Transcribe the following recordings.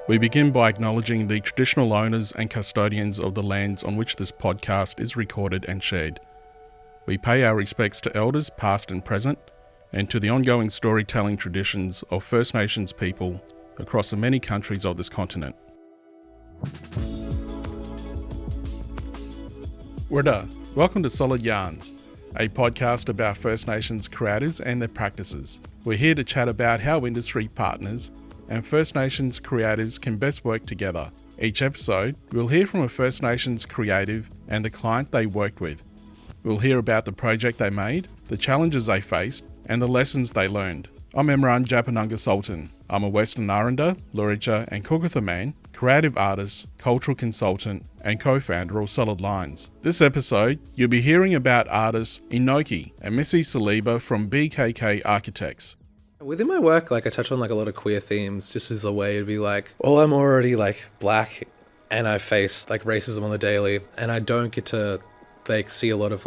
We begin by acknowledging the traditional owners and custodians of the lands on which this podcast is recorded and shared. We pay our respects to elders past and present, and to the ongoing storytelling traditions of First Nations people across the many countries of this continent. Wada, welcome to Solid Yarns, a podcast about First Nations creatives and their practices. We're here to chat about how industry partners and First Nations creatives can best work together. Each episode, we'll hear from a First Nations creative and the client they worked with. We'll hear about the project they made, the challenges they faced, and the lessons they learned. I'm Imran Japanunga Sultan. I'm a Western Aranda, Luritja and Cookatha man, creative artist, cultural consultant, and co-founder of Solid Lines. This episode, you'll be hearing about artists ENOKi and Missy Saleeba from BKK Architects. Within my work, I touch on a lot of queer themes just as a way to be I'm already black and I face racism on the daily, and I don't get to see a lot of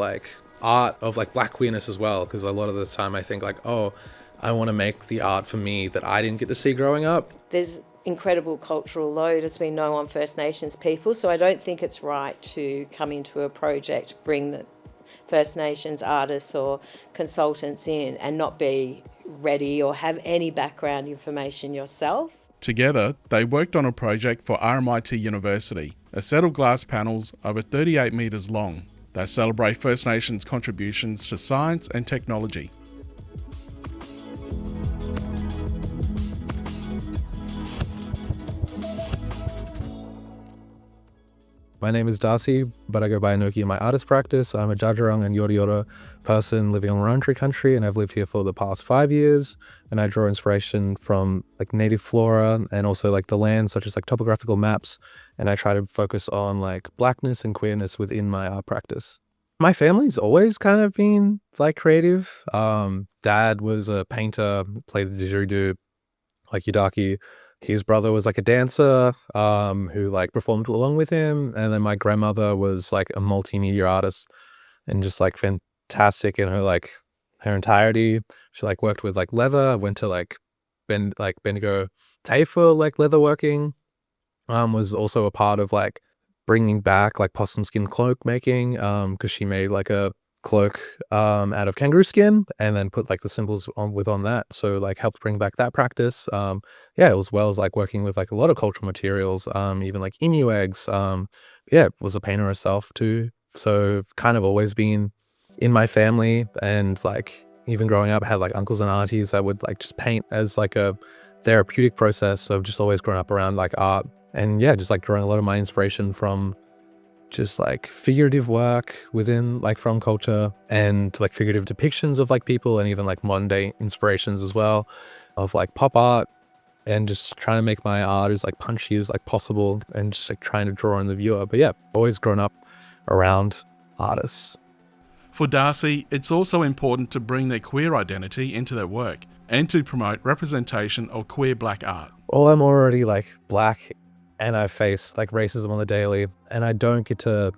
art of black queerness as well, because a lot of the time I think I want to make the art for me that I didn't get to see growing up. There's incredible cultural load, as we know, on First Nations people, so I don't think it's right to come into a project, bring the First Nations artists or consultants in and not be ready or have any background information yourself. Together, they worked on a project for RMIT University, a set of glass panels over 38 metres long that celebrate First Nations contributions to science and technology. My name is Darcy, but I go by ENOKi in my artist practice. I'm a Djadjurrung and Yora Yora person living on Wurundjeri country, and I've lived here for the past 5 years. And I draw inspiration from native flora and also the land, such as topographical maps. And I try to focus on blackness and queerness within my art practice. My family's always kind of been creative. Dad was a painter, played the didgeridoo, Yudaki. His brother was a dancer who performed along with him, and then my grandmother was a multimedia artist and just fantastic in her entirety. She worked with leather, went to Bendigo TAFE for leather working. Was also a part of bringing back possum skin cloak making, because she made a cloak out of kangaroo skin and then put the symbols on that, so helped bring back that practice. As well as working with a lot of cultural materials, even emu eggs. Was a painter herself too, so kind of always been in my family. And even growing up, had uncles and aunties that would just paint as a therapeutic process. So I've just always grown up around art, and just drawing a lot of my inspiration from just figurative work within from culture, and figurative depictions of people, and even modern day inspirations as well of pop art, and just trying to make my art as punchy as possible, and just trying to draw on the viewer. But always grown up around artists. For Darcy, it's also important to bring their queer identity into their work and to promote representation of queer black art. I'm already black and I face racism on the daily, and I don't get to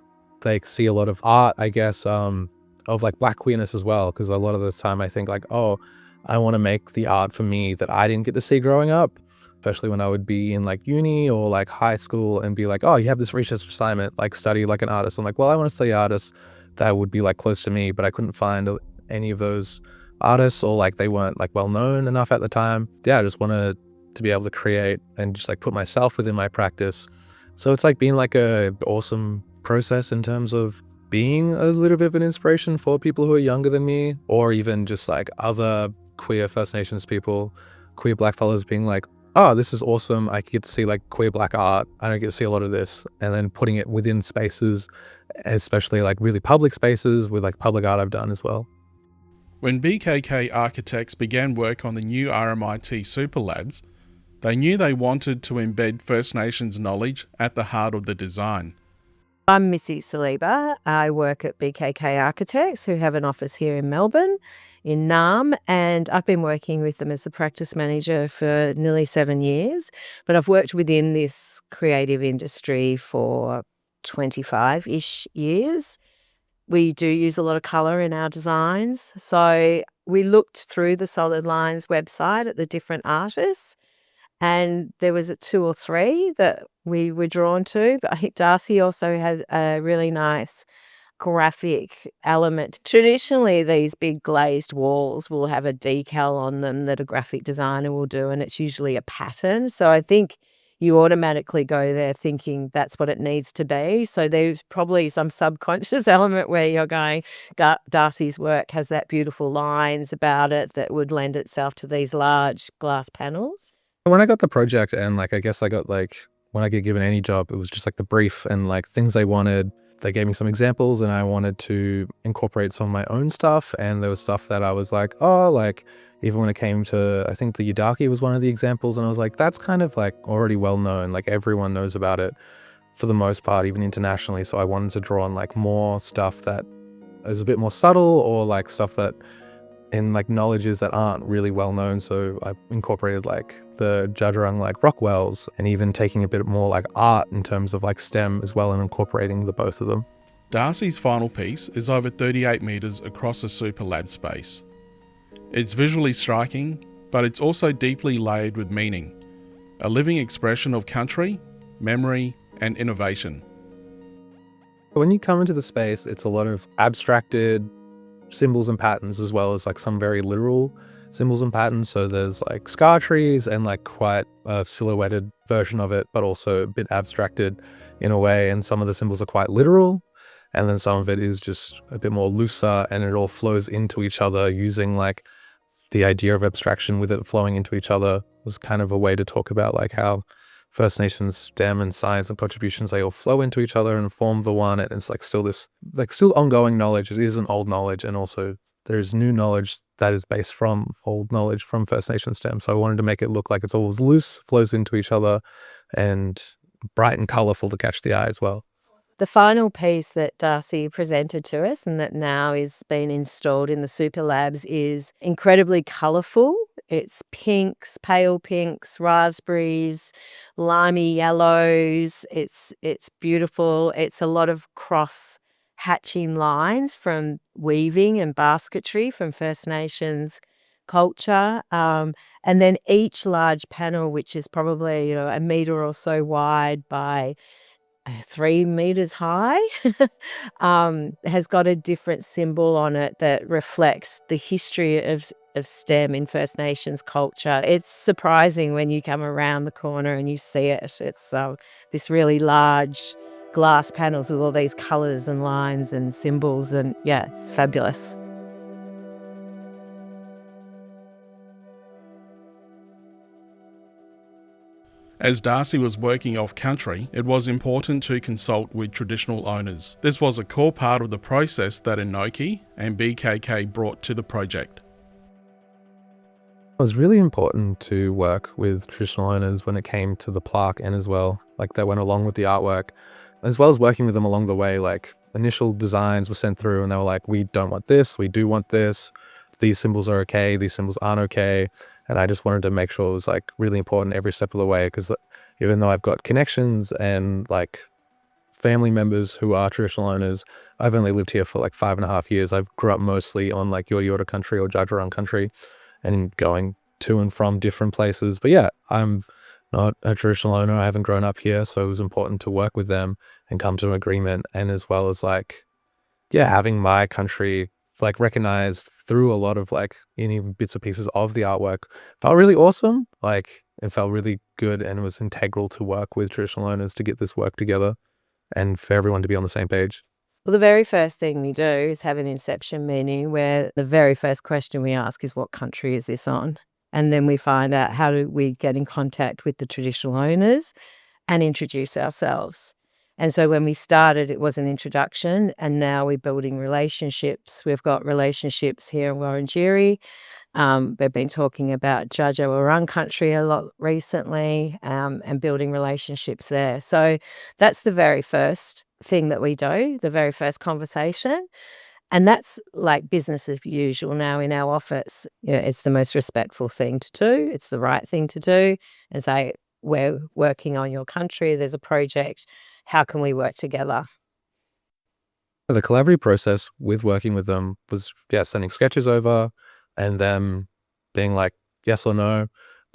see a lot of art, I guess, of black queerness as well, because a lot of the time I think I want to make the art for me that I didn't get to see growing up, especially when I would be in uni or high school and be you have this research assignment, study an artist. I'm I want to study artists that would be close to me, but I couldn't find any of those artists, or they weren't well known enough at the time. I just wanted to be able to create and just put myself within my practice. So it's been a awesome process in terms of being a little bit of an inspiration for people who are younger than me, or even just other queer First Nations people, queer black fellas being this is awesome. I get to see queer black art. I don't get to see a lot of this. And then putting it within spaces, especially really public spaces with public art I've done as well. When BKK Architects began work on the new RMIT Super Labs, they knew they wanted to embed First Nations knowledge at the heart of the design. I'm Missy Saleeba. I work at BKK Architects, who have an office here in Melbourne, in Naarm, and I've been working with them as the practice manager for nearly 7 years. But I've worked within this creative industry for 25-ish years. We do use a lot of colour in our designs. So we looked through the Solid Lines website at the different artists, And there was 2 or 3 that we were drawn to, but I think Darcy also had a really nice graphic element. Traditionally, these big glazed walls will have a decal on them that a graphic designer will do, and it's usually a pattern. So I think you automatically go there thinking that's what it needs to be. So there's probably some subconscious element where you're going, Darcy's work has that beautiful lines about it that would lend itself to these large glass panels. When I got the project and I guess I got when I get given any job, it was just the brief and things they wanted. They gave me some examples and I wanted to incorporate some of my own stuff. And there was stuff that I was even when it came to, I think the ENOKi was one of the examples. And I was that's kind of already well known. Everyone knows about it for the most part, even internationally. So I wanted to draw on more stuff that is a bit more subtle or stuff that in knowledges that aren't really well known. So I incorporated the Jajarang rock wells and even taking a bit more art in terms of STEM as well and incorporating the both of them. Darcy's final piece is over 38 metres across a super lab space. It's visually striking, but it's also deeply layered with meaning, a living expression of country, memory and innovation. When you come into the space, it's a lot of abstracted symbols and patterns as well as some very literal symbols and patterns. So there's scar trees and quite a silhouetted version of it, but also a bit abstracted in a way. And some of the symbols are quite literal. And then some of it is just a bit more looser and it all flows into each other using the idea of abstraction with it flowing into each other was kind of a way to talk about how First Nations STEM and science and contributions, they all flow into each other and form the one. And it's still this, still ongoing knowledge. It isn't old knowledge. And also there's new knowledge that is based from old knowledge from First Nations STEM. So I wanted to make it look like it's always loose, flows into each other and bright and colorful to catch the eye as well. The final piece that Darcy presented to us and that now is being installed in the Super Labs is incredibly colourful. It's pinks, pale pinks, raspberries, limey yellows. It's beautiful. It's a lot of cross hatching lines from weaving and basketry from First Nations culture. And then each large panel, which is probably a metre or so wide by 3 meters high, has got a different symbol on it that reflects the history of STEM in First Nations culture. It's surprising when you come around the corner and you see it. It's this really large glass panels with all these colours and lines and symbols, and yeah, it's fabulous. As Darcy was working off country, it was important to consult with traditional owners. This was a core part of the process that ENOKi and BKK brought to the project. It was really important to work with traditional owners when it came to the plaque and as well, that went along with the artwork, as well as working with them along the way. Initial designs were sent through and they were we don't want this, we do want this. These symbols are okay, these symbols aren't okay. And I just wanted to make sure it was really important every step of the way, because even though I've got connections and family members who are traditional owners, I've only lived here for 5.5 years. I grew up mostly on Yorta country or Jajarang country and going to and from different places. But yeah, I'm not a traditional owner. I haven't grown up here. So it was important to work with them and come to an agreement. And as well as having my country recognized through a lot of any bits and pieces of the artwork felt really awesome. It felt really good and it was integral to work with traditional owners to get this work together and for everyone to be on the same page. Well, the very first thing we do is have an inception meeting where the very first question we ask is, what country is this on? And then we find out how do we get in contact with the traditional owners and introduce ourselves. And so when we started, it was an introduction, and now we're building relationships. We've got relationships here in Wurundjeri. We've been talking about Jajarang country a lot recently, and building relationships there. So that's the very first thing that we do, the very first conversation. And that's business as usual now in our office. It's the most respectful thing to do. It's the right thing to do, and say, we're working on your country. There's a project. How can we work together? The collaborative process with working with them was, sending sketches over and them being yes or no.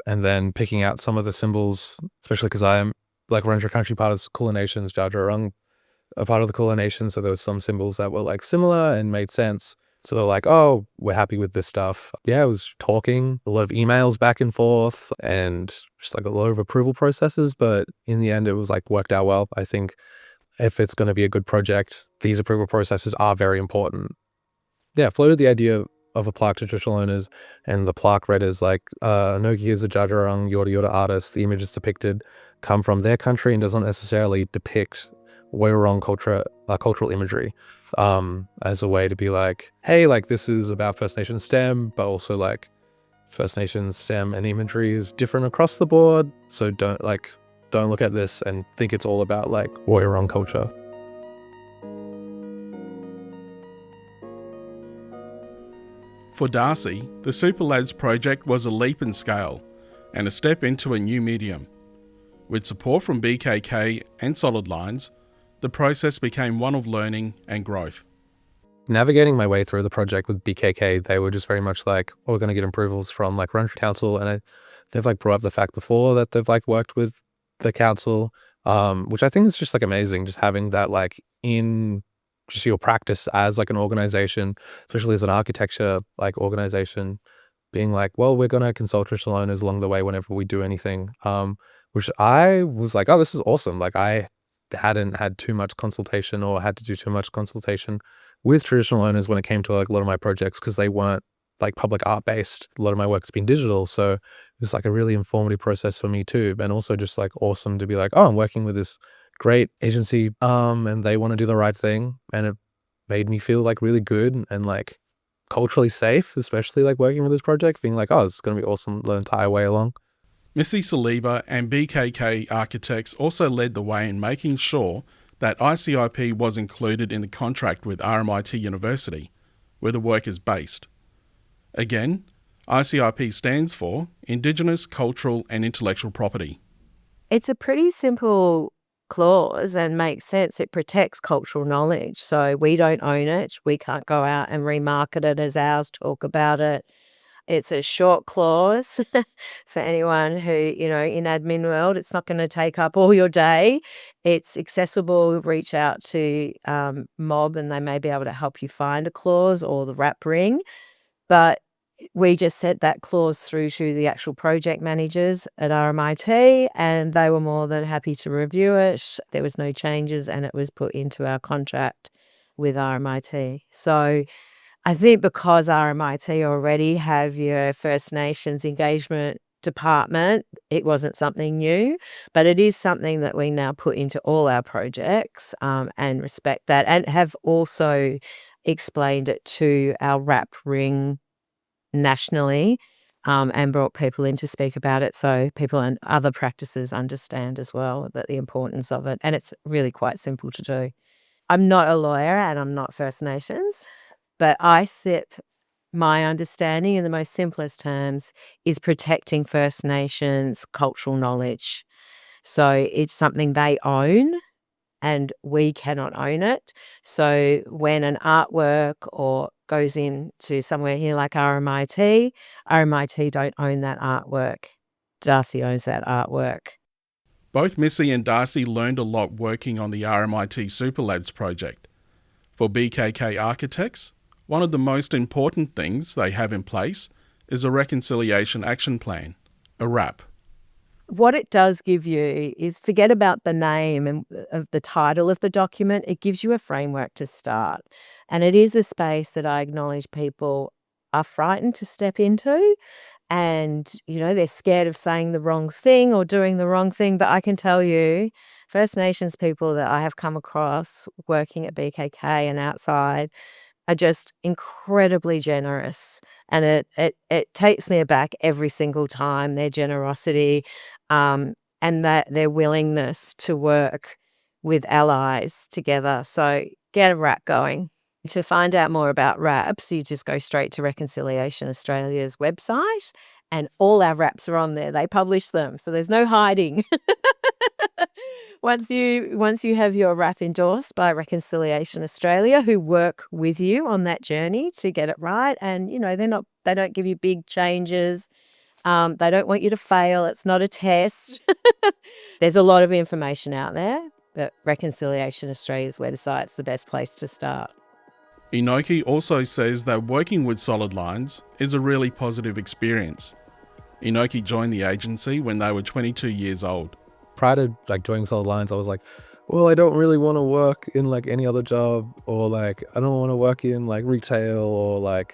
and then picking out some of the symbols, especially because I am like Wurundjeri country part of Kulin Nations, Dja Dja Wurrung a part of the Kulin Nation. So there was some symbols that were like similar and made sense. So they're like, oh, we're happy with this stuff. Yeah, it was talking, a lot of emails back and forth and just like a lot of approval processes. But in the end, it was like worked out well. I think if it's going to be a good project, these approval processes are very important. Yeah, floated the idea of a plaque to traditional owners, and the plaque read as like, ENOKi is a Dja Dja Wurrung Yorta Yorta artist. The images depicted come from their country and doesn't necessarily depict Wurrung cultural imagery, as a way to be like, hey, like this is about First Nations STEM, but also like First Nations STEM and imagery is different across the board. So don't look at this and think it's all about like Wurrung culture. For Darcy, the Super Lads project was a leap in scale and a step into a new medium. With support from BKK and Solid Lines, the process became one of learning and growth. Navigating my way through the project with BKK, they were just very much like, oh, we're going to get approvals from like Wurundjeri Council, and they've like brought up the fact before that they've like worked with the council, which I think is just like amazing, just having that like in just your practice as like an organization, especially as an architecture like organization, being like, well, we're going to consult traditional owners along the way whenever we do anything, which I was like, oh, this is awesome. Like I hadn't had too much consultation or had to do too much consultation with traditional owners when it came to like a lot of my projects, because they weren't like public art based. A lot of my work's been digital. So it was like a really informative process for me too. And also just like awesome to be like, oh, I'm working with this great agency, and they want to do the right thing. And it made me feel like really good and like culturally safe, especially like working with this project, being like, oh, it's going to be awesome the entire way along. Missy Saleeba and BKK Architects also led the way in making sure that ICIP was included in the contract with RMIT University, where the work is based. Again, ICIP stands for Indigenous, Cultural and Intellectual Property. It's a pretty simple clause and makes sense. It protects cultural knowledge. So we don't own it. We can't go out and remarket it as ours, talk about it. It's a short clause for anyone who, in admin world, it's not going to take up all your day. It's accessible. Reach out to Mob and they may be able to help you find a clause or the wrap ring. But we just sent that clause through to the actual project managers at RMIT and they were more than happy to review it. There was no changes and it was put into our contract with RMIT. So I think because RMIT already have your First Nations engagement department, it wasn't something new, but it is something that we now put into all our projects, and respect that, and have also explained it to our wrap ring nationally, and brought people in to speak about it so people and other practices understand as well that the importance of it. And it's really quite simple to do. I'm not a lawyer and I'm not First Nations, but ICIP, my understanding in the most simplest terms, is protecting First Nations cultural knowledge. So it's something they own and we cannot own it. So when an artwork or goes into somewhere here like RMIT don't own that artwork. Darcy owns that artwork. Both Missy and Darcy learned a lot working on the RMIT Super Labs project. For BKK Architects, one of the most important things they have in place is a reconciliation action plan, a RAP. What it does give you is, forget about the name and of the title of the document, it gives you a framework to start. And it is a space that I acknowledge people are frightened to step into. And, they're scared of saying the wrong thing or doing the wrong thing. But I can tell you, First Nations people that I have come across working at BKK and outside are just incredibly generous. And it takes me aback every single time, their generosity, and that their willingness to work with allies together. So get a RAP going. To find out more about RAPs, you just go straight to Reconciliation Australia's website and all our RAPs are on there. They publish them, so there's no hiding. Once you have your RAP endorsed by Reconciliation Australia, who work with you on that journey to get it right, and they don't give you big changes. They don't want you to fail. It's not a test. There's a lot of information out there, but Reconciliation Australia's website's the best place to start. ENOKi also says that working with solid lines is a really positive experience. ENOKi joined the agency when they were 22 years old. Prior to joining Solid Lines, I was like, well, I don't really want to work in any other job, or I don't want to work in retail or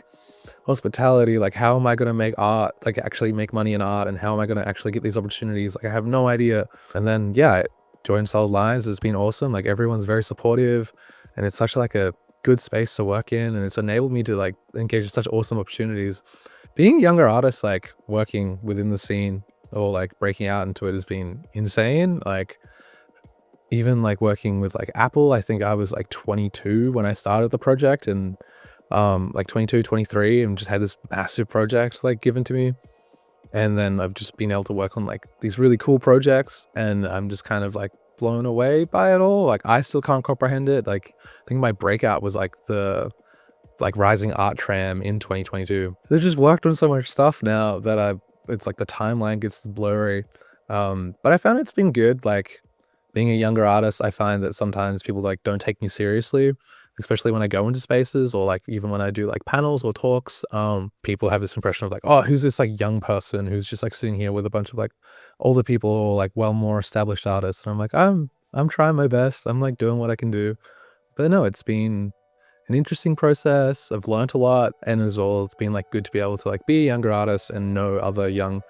hospitality. How am I going to make art, actually make money in art, and how am I going to actually get these opportunities? I have no idea. And then, I joined Solid Lines. It's been awesome. Everyone's very supportive, and it's such a good space to work in, and it's enabled me to engage in such awesome opportunities. Being a younger artist, working within the scene or breaking out into it has been insane. Even working with Apple, I think I was 22 when I started the project, and 22, 23, and just had this massive project given to me. And then I've just been able to work on these really cool projects, and I'm just kind of blown away by it all. I still can't comprehend it. I think my breakout was the Rising Art Tram in 2022. They've just worked on so much stuff now that it's the timeline gets blurry. But I found it's been good. Being a younger artist, I find that sometimes people don't take me seriously, especially when I go into spaces, or even when I do panels or talks. People have this impression of oh, who's this young person who's just sitting here with a bunch of older people or well more established artists. And I'm trying my best. I'm doing what I can do. But no, it's been an interesting process. I've learned a lot, and as well, it's been good to be able to be a younger artist and know other young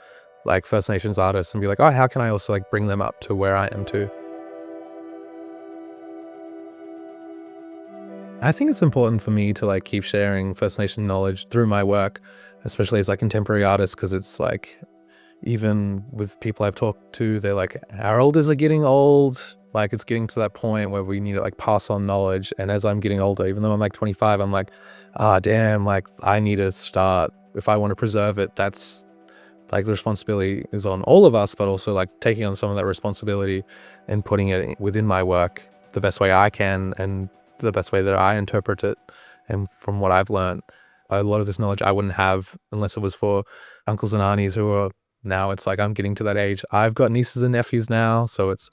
First Nations artists and be oh, how can I also bring them up to where I am too. I think it's important for me to keep sharing First Nation knowledge through my work, especially as contemporary artist, because it's even with people I've talked to, they're our elders are getting old. It's getting to that point where we need to pass on knowledge. And as I'm getting older, even though I'm 25, I'm damn, I need to start. If I want to preserve it, that's the responsibility is on all of us, but also taking on some of that responsibility and putting it within my work the best way I can, and the best way that I interpret it. And from what I've learned, a lot of this knowledge I wouldn't have unless it was for uncles and aunties who are now, it's I'm getting to that age. I've got nieces and nephews now, so it's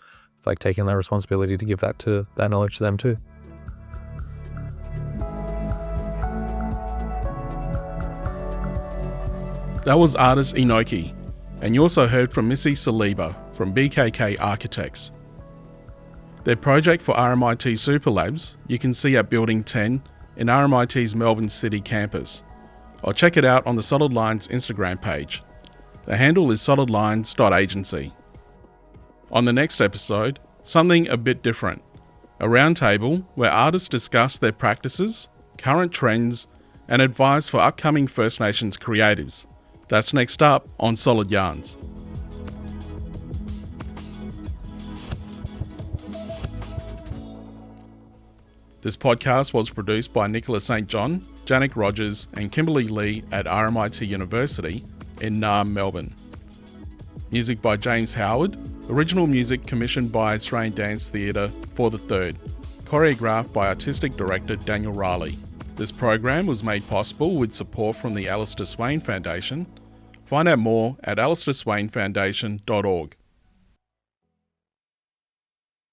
taking that responsibility to give that knowledge to them too. That was artist ENOKi, and you also heard from Missy Saleeba from BKK Architects. Their project for RMIT Superlabs you can see at Building 10 in RMIT's Melbourne City campus, or check it out on the Solid Lines Instagram page. The handle is solidlines.agency. On the next episode, something a bit different. A roundtable where artists discuss their practices, current trends, and advice for upcoming First Nations creatives. That's next up on Solid Yarns. This podcast was produced by Nicola St. John, Janik Rogers, and Kimberly Lee at RMIT University in Naarm, Melbourne. Music by James Howard. Original music commissioned by Australian Dance Theatre for the Third. Choreographed by Artistic Director Daniel Riley. This program was made possible with support from the Alistair Swain Foundation. Find out more at alistairswainfoundation.org.